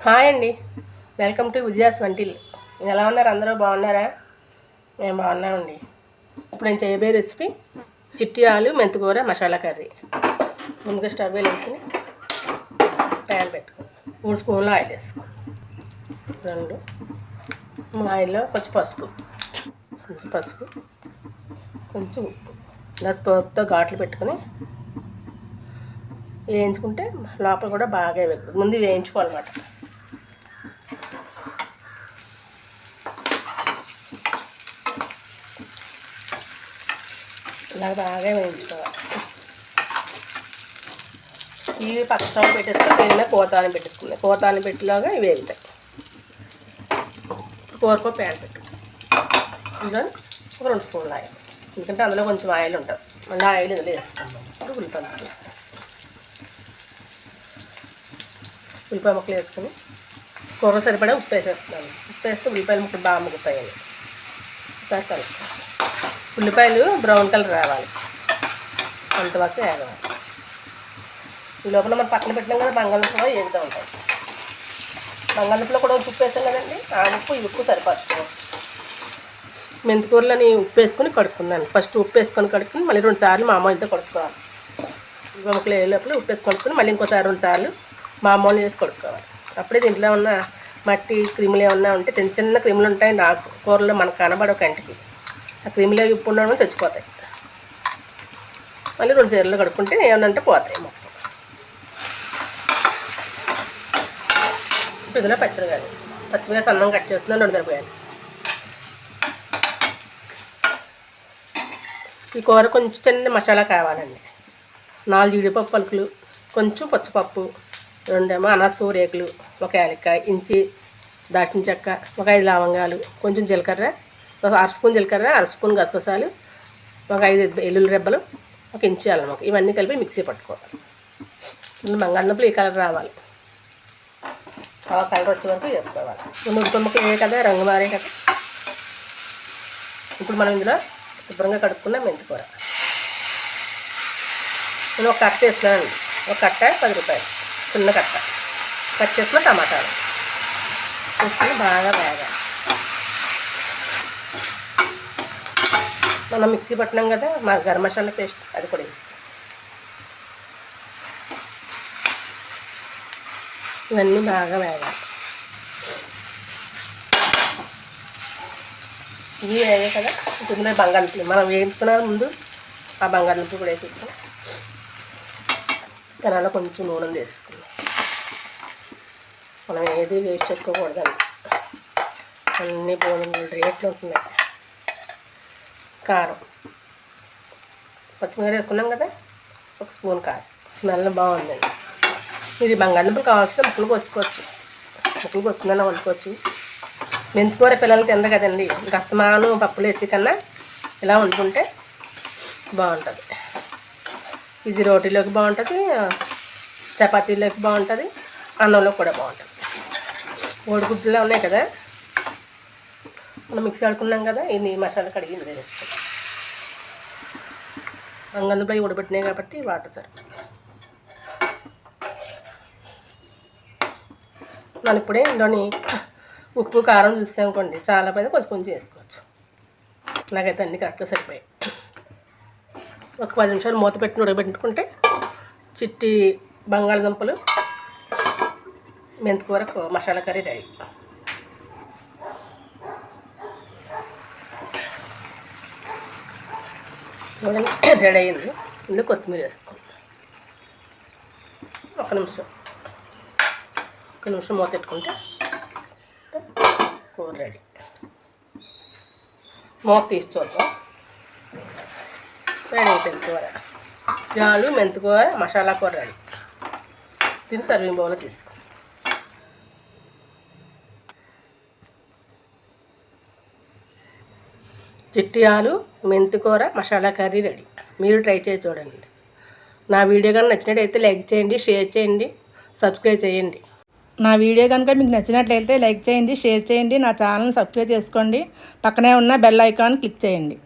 Hi అండి, welcome to Vijaya's వంటిల్లు. ఎలా ఉన్నారు? అందరూ బాగున్నారా? మేము బాగున్నామండి. ఇప్పుడు నేను చేయబోయే రెసిపీ చిట్టి ఆలు మెంతికూర మసాలా కర్రీ. ముందుగా స్టవ్ వేసుకుని ప్యాన్ పెట్టుకుని 3 స్పూన్లు ఆయిల్ వేసుకుని 2 ఆయిల్లో కొంచెం పసుపు కొంచెం ఉప్పు ఇలా స్పూన్తో ఘాట్లు పెట్టుకుని వేయించుకుంటే లోపల కూడా బాగా ముందు వేయించుకోవాలన్నమాట. ఇలా బాగా వేయించుకోవాలి. ఇవి పక్క స్టవ్ పెట్టేసుకుని దీని కోతాన్ని పెట్టేసుకుంది. కోతాన్ని పెట్టిలాగా ఇవి వేగుతాయి. కూరకో ప్యాన్ పెట్టు, ఇందులో ఒక 2 స్పూన్లు ఆయిల్, ఎందుకంటే అందులో కొంచెం ఆయిల్ ఉంటుంది. మళ్ళీ ఆయిల్ ఇందులో వేసుకుందాం. ఉల్లిపాయ ముక్కలు వేసుకుని కూర సరిపడా ఉప్పు వేసేస్తున్నాను. ఉప్పు వేస్తే ఉల్లిపాయల ముక్కలు బాగా ముగ్గుతాయండి. ఒకసారి ఉల్లిపాయలు బ్రౌన్ కలర్ రావాలి, అంతవరకు వేగాలి. ఈ లోపల మనం పక్కన పెట్టినాం కదా బంగాళదుంపలు వేగుతూ ఉంటాయి. బంగాళదుంపలో కూడా ఉప్పు వేసాం కదండి, ఆ ఉప్పు ఈ ఉప్పు సరిపడుతుంది. మెంతికూరలని ఉప్పు వేసుకొని కడుక్కున్నాను. ఫస్ట్ ఉప్పు వేసుకొని కడుక్కుని మళ్ళీ 2 సార్లు మామూలుతో కడుక్కోవాలి. ముక్కలు ఏ లోపల ఉప్పు వేసి కడుక్కుని మళ్ళీ ఇంకోసారి 2 సార్లు మామూలు వేసి కడుక్కోవాలి. అప్పుడే దీంట్లో ఉన్న మట్టి క్రిములు ఏమన్నా ఉంటే చిన్న చిన్న క్రిములు ఉంటాయి. నాకు కూరలో మనకు కనబడవు కంటికి. ఆ క్రిములు అవి ఉప్పు ఉండడం చచ్చిపోతాయి. మళ్ళీ 2 సార్లు కడుక్కుంటే ఏమన్నా పోతాయి మొత్తం. ఇందులో పచ్చిమిరపకాయలు సన్నం కట్ చేస్తున్నాను. 2 మిరపకాయలు. ఈ కూర కొంచెం చిన్న మసాలా కావాలండి. 4 జీడిపప్పు పలుకులు, కొంచెం పచ్చిపప్పు, 2 అనాసపువ్వు రేకులు, 1 యాలక్కాయ, ఇంచి దాల్చిన చెక్క, 5 లవంగాలు, కొంచెం జీలకర్ర, 1/2 స్పూన్ జీలకర్ర, 1/2 స్పూన్ గసగసాలు, 5 వెల్లుల్లి రెబ్బలు, 1 ఇంచు అల్లం ముక్క. ఇవన్నీ కలిపి మిక్సీ పట్టుకోవాలి. బంగాళదుంపలు ఈ కలర్ రావాలి, ఆ కలర్ వచ్చే వరకు వేసుకోవాలి. ఉల్లిపాయ ముక్కలు ఏ కదా రంగు మారే కదా. ఇప్పుడు మనం ఇందులో శుభ్రంగా కడుక్కున్న మెంతికూర నేను 1 కట్ట వేస్తున్నానండి. 1 కట్ట 10 రూపాయలు, చిన్న కట్ట కట్ చేసుకున్న టమాటాలు వేసుకొని బాగా వేగాలి. మనం మిక్సీ పట్టినాం కదా మా గరం మసాలా పేస్ట్, అది కూడా ఇవన్నీ బాగా వేగాలి. ఇవి వేయాలి కదా. ఇందులో బంగాళదుంపలు మనం వేయించుకున్న ముందు ఆ బంగాళదుంపలు కూడా వేసుకుంటాం. కనాలో కొంచెం నూనె వేసుకున్నాం. మనం ఏది వేస్ట్ చేసుకోకూడదండి. అన్నీ బోనెలు రేట్లు ఉంటున్నాయి. కారం, పచ్చిమిరపకాయలు వేసుకున్నాం కదా, 1 స్పూన్ కారం. స్మెల్ బాగుందండి. ఇది బంగాళదుంపలు కావాల్సిన ముక్కలు కోసుకోవచ్చు. ముక్కలు కోసుకున్నా వండుకోవచ్చు. మెంతికూర పిల్లలు తినరు కదండి. ఇంకా అస్తమానం పప్పులు వేసి కన్నా ఇలా వండుకుంటే బాగుంటుంది. ఇది రోటీలోకి బాగుంటుంది, చపాతీలోకి బాగుంటుంది, అన్నంలో కూడా బాగుంటుంది. కోడిగుడ్డులో ఉన్నాయి కదా, మనం మిక్సీ ఆడుకున్నాం కదా. ఇది మసాలా కడిగింది వేస్తాం. బంగాళదుంపలు ఉడబెట్టినాయి కాబట్టి వాటర్ సరే. మనం ఇప్పుడే ఇందులోని ఉప్పు కారం చూసామనుకోండి, చాలా పైన కొంచెం కొంచెం వేసుకోవచ్చు. నాకైతే అన్నీ కరెక్ట్గా సరిపోయాయి. ఒక 10 నిమిషాలు మూత పెట్టి ఉడకబెట్టుకుంటే చిట్టి బంగాళదుంపలు మెంతికూర మసాలా కర్రీ రెడీ. రెడీ అయింది. ఇందులో కొత్తిమీర వేసుకోండి. 1 నిమిషం మూత పెట్టుకుంటే కూర రెడీ. మూత తీసి చూద్దాం. రెడీ అయిపోయింది కూర. ఆలు మెంతికూర మసాలా కూర రెడీ. దీన్ని సర్వింగ్ బౌల్లో తీసుకో. చిట్టి ఆలు మెంతికూర మసాలా కర్రీ రెడీ. మీరు ట్రై చేసి చూడండి. నా వీడియో కనుక నచ్చినట్టయితే లైక్ చేయండి, షేర్ చేయండి, సబ్స్క్రైబ్ చేయండి. నా వీడియో కనుక మీకు నచ్చినట్లయితే లైక్ చేయండి, షేర్ చేయండి, నా ఛానల్ని సబ్స్క్రైబ్ చేసుకోండి. పక్కనే ఉన్న బెల్ ఐకాన్ క్లిక్ చేయండి.